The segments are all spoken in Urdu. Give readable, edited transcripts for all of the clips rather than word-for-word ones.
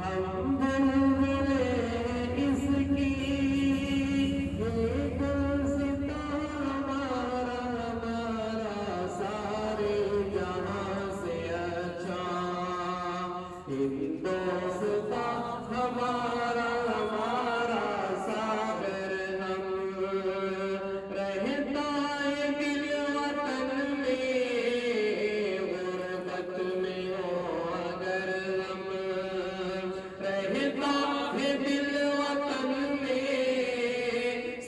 ہم بلبلے اس کی یہ گلستاں ہمارا ہمارا سارے جہاں سے اچھا ہندوستاں ہمارا ہمارا صابر ہم رہتا ہے دل وطن میں غربت میں ہو اگر ہم رہتا ہے دل وطن میں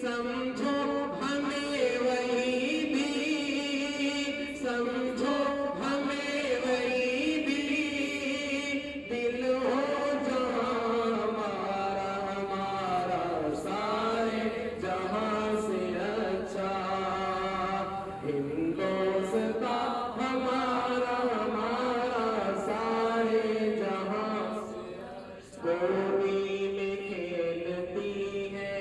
سمجھو ہمیں وہی بھی سمجھو ہمیں وہی بھی دل ہو جہاں ہمارا ہمارا سارے جہاں سے اچھا ہندوستاں ہمارا ہمارا سارے جہاں سے گودی میں کھیلتی ہے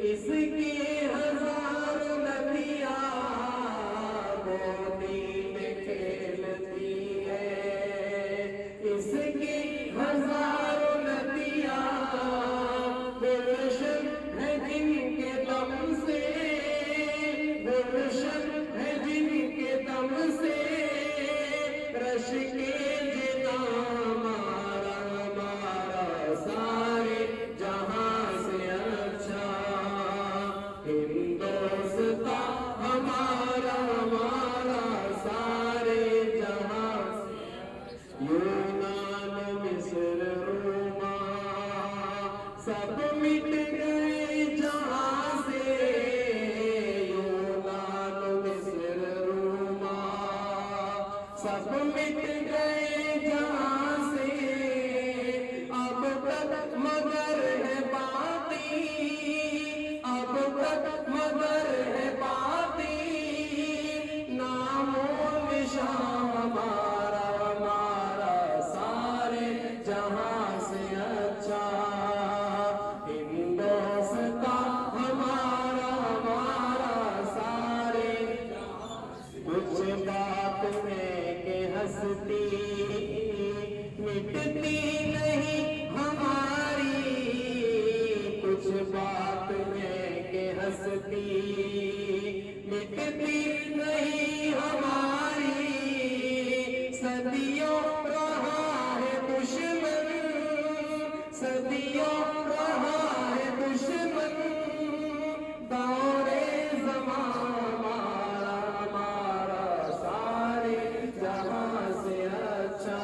اس کی ہزار ندیاں گودی میں کھیلتی ہے اس کی ہزار ندیاں گلشن ہے جن کے دم سے گلشن ہے جن کے دم سے رش کے جنا ہمارا ہمارا سارے جہاں سے اچھا ہندوستاں ہمارا ہمارا سارے جہاں سے یونان مصر روما سب مٹ گئے جہاں سے یونان مصر روما سب مٹ گئے جہاں سے اب تک مگر ہے باقی اب تک مگر ہے باقی نام و نشان ہمارا ہمارا سارے جہاں سے اچھا ہندوستاں ہمارا ہمارا سارے کچھ بات ہے کہ ہستی مٹتی نہیں ہماری کچھ بات ہے کہ ہستی مٹتی نہیں ہماری صدیوں رہا ہے دشمن صدیوں رہا ہے دشمن دورے زمان ہمارا ہمارا سارے جہاں سے اچھا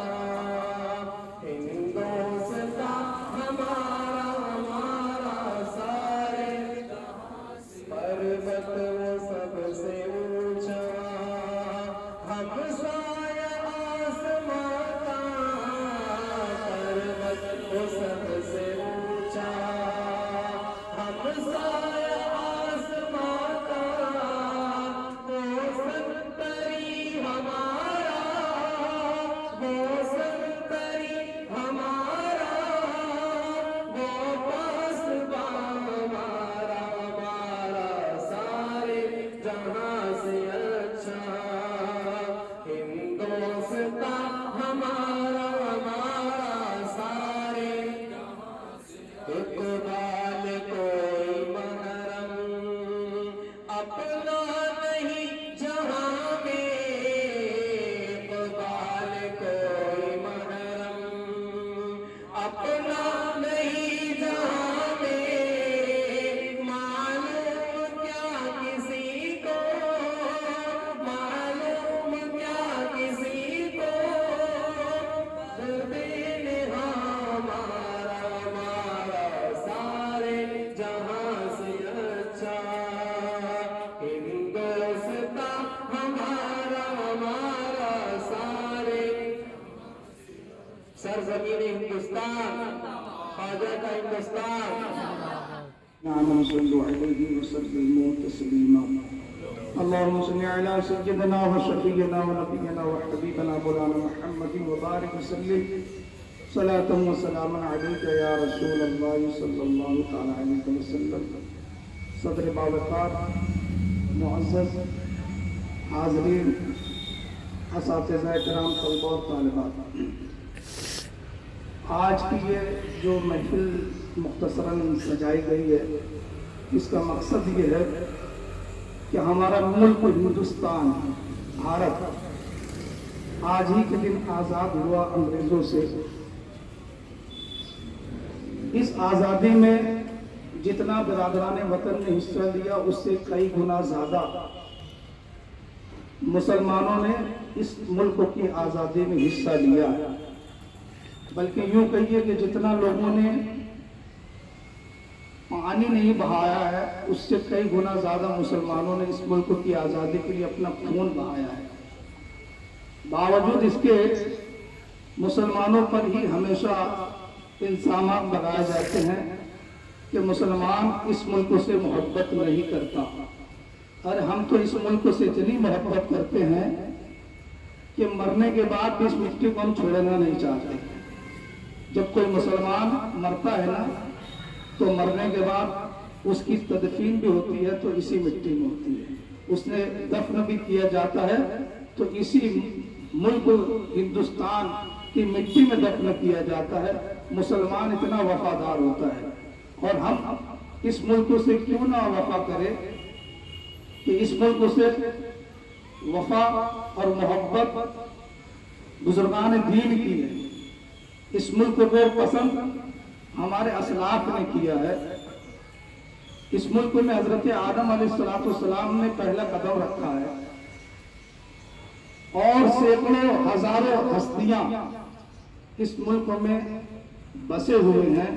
ہندوستاں ہمارا ہمارا سارے پروت وہ سب سے اونچا ہم سایہ آسمان کا پروت وہ سب سے اونچا ہم سایہ آسمان کا وہ سنتری ہمارا وہ سنتری ہمارا وہ پاسبان ہمارا ہمارا سارے جہاں سے اچھا ہندوستاں ہمارا ہمارا سارے اقبال کوئی محرم اپنا نہیں جہاں میں اقبال کوئی محرم اپنا نہیں جہاں میں معلوم کیا کسی کو معلوم کیا کسی کو دل ہمارا ہمارا سارے جہاں سے اچھا ہندوستاں ہمارا ہمارا سارے سرزمین ہندوستان خواجہ کا ہندوستان نعم صلوا عليه وسلموا تسليما اللهم صل على سيدنا وشفينا ونبينا وحبيبنا مولانا محمد وبارك وسلم صلاة وسلاما عليك يا رسول الله صلى الله تعالى عليه وسلم صدر باوقار معزز حاضرین اساتذہ کرام طلبہ اور طالبات آج کی یہ جو محفل مختصراً سجائی گئی ہے، اس کا مقصد یہ ہے کہ ہمارا ملک ہندوستان، بھارت آج ہی کے دن آزاد ہوا انگریزوں سے۔ اس آزادی میں جتنا برادران وطن نے حصہ لیا، اس سے کئی گنا زیادہ مسلمانوں نے اس ملک کی آزادی میں حصہ لیا، بلکہ یوں کہیے کہ جتنا لوگوں نے پانی نہیں بہایا ہے، اس سے کئی گنا زیادہ مسلمانوں نے اس ملک کی آزادی کے لیے اپنا خون بہایا ہے۔ باوجود اس کے مسلمانوں پر ہی ہمیشہ الزامات لگائے جاتے ہیں کہ مسلمان اس ملک سے محبت نہیں کرتا، اور ہم تو اس ملک سے اتنی محبت کرتے ہیں کہ مرنے کے بعد بھی اس مٹی کو ہم چھوڑنا نہیں چاہتے۔ جب کوئی مسلمان مرتا ہے نا، تو مرنے کے بعد اس کی تدفین بھی ہوتی ہے تو اسی مٹی میں ہوتی ہے، اس نے دفن بھی کیا جاتا ہے تو اسی ملک ہندوستان کی مٹی میں دفن کیا جاتا ہے۔ مسلمان اتنا وفادار ہوتا ہے، اور ہم اس ملک سے کیوں نہ وفا کریں کہ اس ملک سے وفا اور محبت بزرگان دین کی ہے۔ اس ملک کو پسند ہمارے اسلاف نے کیا ہے۔ اس ملک میں حضرت آدم علیہ السلام نے پہلا قدم رکھا ہے، اور سینکڑوں ہزاروں ہستیاں اس ملک میں بسے ہوئے ہیں۔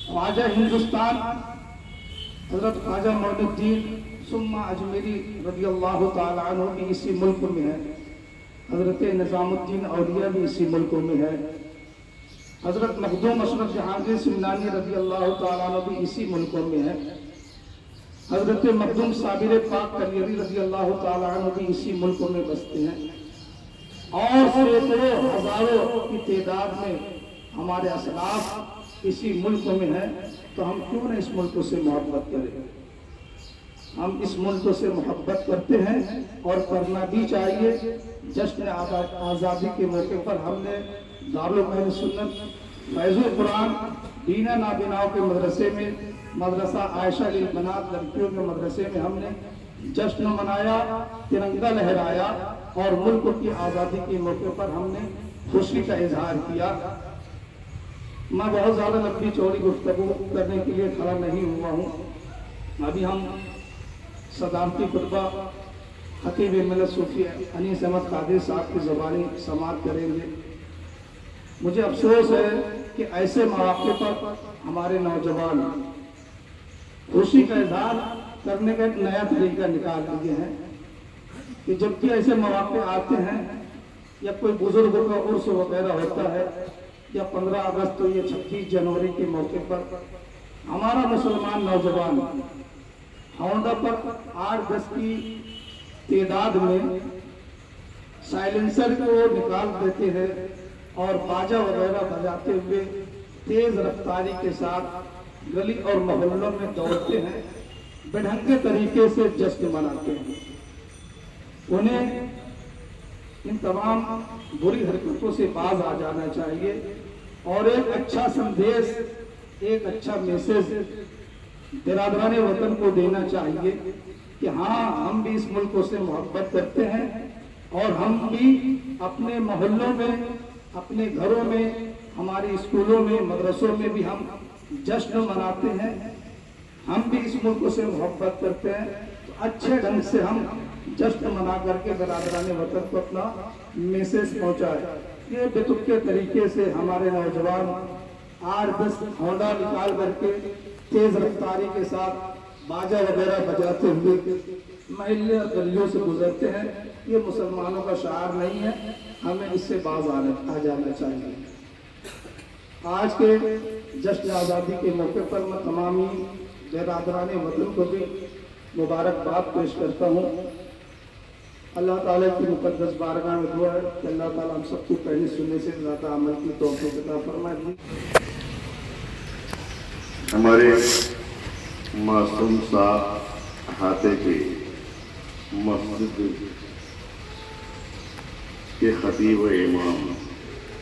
خواجہ ہندوستان حضرت خواجہ معین الدین ثم اجمیری رضی اللہ تعالیٰ عنہ بھی اسی ملک میں ہے، حضرت نظام الدین اولیاء بھی اسی ملک میں ہے، حضرت مخدوم اشرف جہانگیر سمنانی رضی اللہ تعالیٰ عنہ بھی اسی ملک میں ہے، حضرت مخدوم صابر پاک کلیری رضی اللہ تعالیٰ عنہ بھی اسی ملک میں بستے ہیں، اور سینکڑوں ہزاروں کی تعداد میں ہمارے اسلاف اسی ملک میں ہیں۔ تو ہم کیوں نہ اس ملک سے محبت کریں؟ ہم اس ملک سے محبت کرتے ہیں اور کرنا بھی چاہیے۔ جشن آزادی کے موقع پر ہم نے دارالعلوم سنت فیض القرآن بینا نابیناؤں کے مدرسے میں، مدرسہ عائشہ للبنات لڑکیوں کے مدرسے میں ہم نے جشن منایا، ترنگا لہرایا، اور ملک کی آزادی کے موقع پر ہم نے خوشی کا اظہار کیا۔ میں بہت زیادہ لمبی چوڑی گفتگو کرنے کے لیے کھڑا نہیں ہوا ہوں۔ ابھی ہم صدارتی خطبہ خطیب ملت صوفی انیس احمد قادری صاحب کی زبانی سماعت کریں گے۔ مجھے افسوس ہے کہ ایسے مواقع پر ہمارے نوجوان خوشی کا اظہار کرنے کا ایک نیا طریقہ نکال لیے ہیں کہ جب بھی ایسے مواقع آتے ہیں، یا کوئی بزرگوں کا عرس وغیرہ ہوتا ہے، یا 15 اگست یا 26 جنوری کے موقع پر ہمارا مسلمان نوجوان ہونڈا پر 8-10 کی تعداد میں سائلنسر کو نکال دیتے ہیں اور باجا وغیرہ بجاتے ہوئے تیز رفتاری کے ساتھ گلی اور محلوں میں دوڑتے ہیں، بڑھنگے طریقے سے جشن مناتے ہیں۔ انہیں ان تمام بری حرکتوں سے باز آ جانا چاہیے، اور ایک اچھا سندیش، ایک اچھا میسج برادران وطن کو دینا چاہیے کہ ہاں، ہم بھی اس ملک سے محبت کرتے ہیں، اور ہم بھی اپنے محلوں میں، اپنے گھروں میں، ہماری اسکولوں میں، مدرسوں میں بھی ہم جشن مناتے ہیں۔ ہم بھی اس ملک سے محبت کرتے ہیں، تو اچھے ڈھنگ سے ہم جشن منا کر کے برادران وطن کو اپنا میسج پہنچائے۔ یہ بے تکے طریقے سے ہمارے نوجوان 8-10 ہونڈا نکال کر کے تیز رفتاری کے ساتھ باجا وغیرہ بجاتے ہوئے محلے اور گلیوں سے گزرتے ہیں، یہ مسلمانوں کا شعار نہیں ہے، ہمیں اس سے باز آ جانا چاہیے۔ آج کے جشن آزادی کے موقع پر میں تمامی برادران وطن کو بھی مبارکباد پیش کرتا ہوں۔ اللہ تعالیٰ کی مقدس بارگاہ میں دعا ہے کہ اللہ تعالیٰ ہم سب کو پہلے سننے سے زیادہ عمل کی توفیق عطا فرمائے۔ ہمارے معصوم صاحب احاطے کی مسجد کے خطیب و امام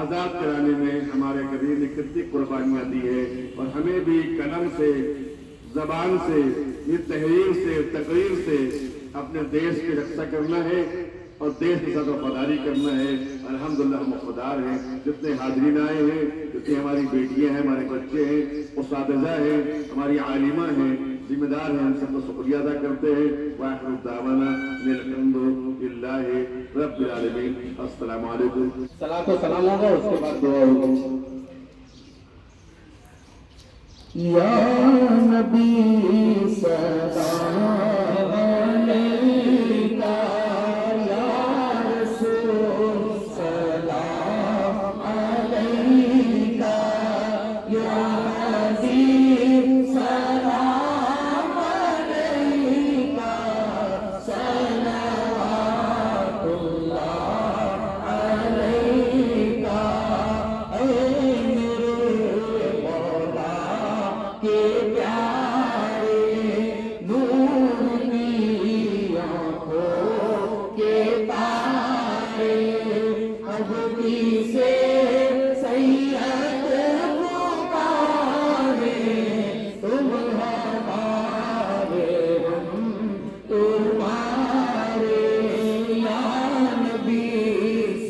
آزاد کرانے میں ہمارے کبیر نے کتنی قربانیاں دی ہے، اور ہمیں بھی قلم سے، زبان سے، یہ تحریر سے، تقریر سے اپنے دیش کی رکشا کرنا ہے اور دیش کے ساتھ وفاداری کرنا ہے۔ الحمدللہ ہم وفادار ہیں، جتنے حاضرین آئے ہیں، جتنی ہماری بیٹیاں ہیں، ہمارے بچے ہیں، اساتذہ ہیں، ہماری عالمہ ہیں، ذمہ دار ہیں، ہم سب کا شکریہ ادا کرتے ہیں۔ وآخر دعوانا ان الحمد للہ رب العالمین۔ السلام علیکم۔ صلاۃ و سلام ہوگا، اس کے بعد دعا ہوگی۔ یا نبی سلام علیکہ، یا رسول سلام علیکہ، یا حبیب سلام علیکہ، صلوات اللہ علیکہ۔ اے میرے مولا کے پیارے، نور کی آنکھوں کے تارے، ابدی سے سید پکارے، تم ہمارے ہم تمہارے، یا نبی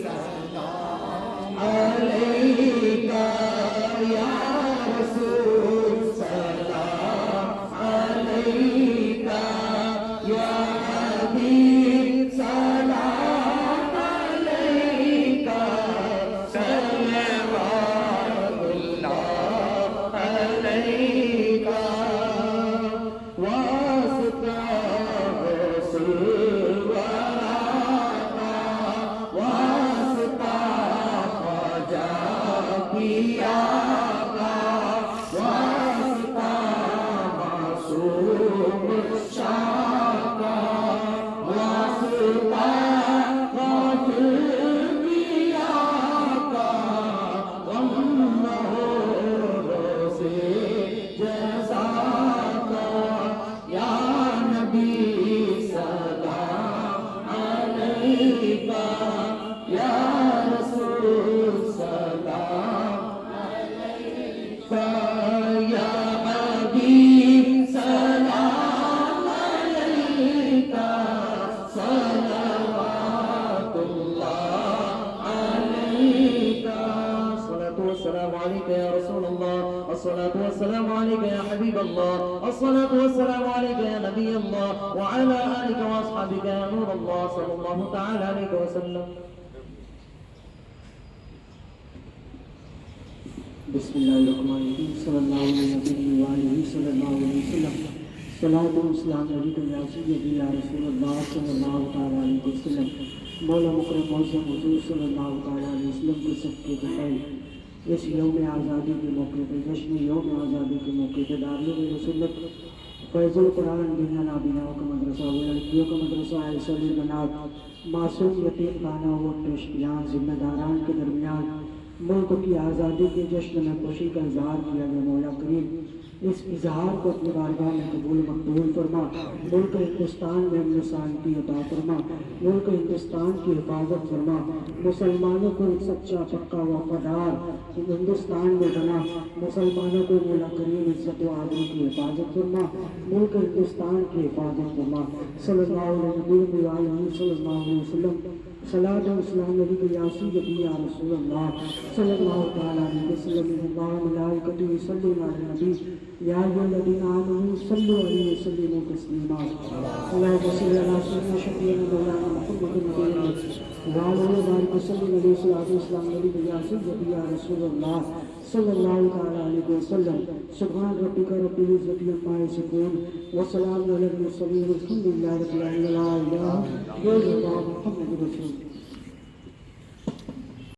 سلام علیکہ، یا رسول سلام علیکہ، یا حبیب سلام علیکہ، صلوات اللہ علیکہ۔ واسطہ رسول کا، واسطہ خواجہ پیا کا، واسطہ معصوم شاہ کا، واسطہ غافل پیا کا، غم ہو روزے جزا کا، یا نبی سلام علیکہ، یا رسول سلام علیکہ، یا حبیب سلام علیکہ، صلوات اللہ علیکہ۔ الصلاة والسلام عليك يا رسول الله، الصلاة والسلام عليك يا حبيب الله، الصلاة والسلام عليك يا نبي الله، وعلى آلك وأصحابك يا نور الله، صلى الله تعالى عليه وسلم۔ بسم اللہ الرحمن الرحیم، صلی اللہ علیہ وآلہ صلی اللہ علیہ وسلم۔ صلاۃ و سلام علیکم یا سیدی یا رسول اللہ صلی اللہ تعالیٰ علیہ وسلم۔ مولا مکرم معظم حضور صلی اللہ تعالیٰ علیہ وسلم کے سب کے بخیر اس یوم آزادی کے موقع پہ، جشن یوم آزادی کے موقع پہ دارالعلوم رسولت فیض القرآن دنیا نابینا کا مدرسہ، وہ لڑکیوں کا مدرسہ ہے، صلی بنات معصوم یتیم خانہ و پیشگیان ذمہ داران کے درمیان ملک کی آزادی کے جشن میں خوشی کا اظہار کیا گیا۔ مولا کریم اس اظہار کو اپنی بارگاہ میں قبول مقبول فرما، ملک ہندوستان میں امن و شانتی عطا فرما، ملک ہندوستان کی حفاظت فرما، مسلمانوں کو ایک سچا پکا وفادار ہندوستان میں بنا، مسلمانوں کو مولا کریم عزت و آبرو کی حفاظت فرما، ملک ہندوستان کی حفاظت فرما۔ صلی اللہ علیہ وسلم۔ صلاۃ و سلام علیکم یا سیدی یا رسول اللہ صلی اللہ تعالیٰ علیہ وسلم۔ اللہ ملائکتہ یصلون علی النبی یا ایھا الذین آمنوا صلوا علیہ وسلموا تسلیما۔ اللہم صل علی سیدنا شفیعنا مولانا محمد النبی وعلی آلہ وبارک وسلم علیہ الصلاۃ والسلام علیکم یا سیدی یا رسول اللہ صلی اللہ تعالیٰ علیہ وسلم۔ سبحان ربک رب العزۃ عما یصفون وسلام علی المرسلین والحمد للہ رب العالمین۔ لا الہ الا اللہ محمد رسول اللہ۔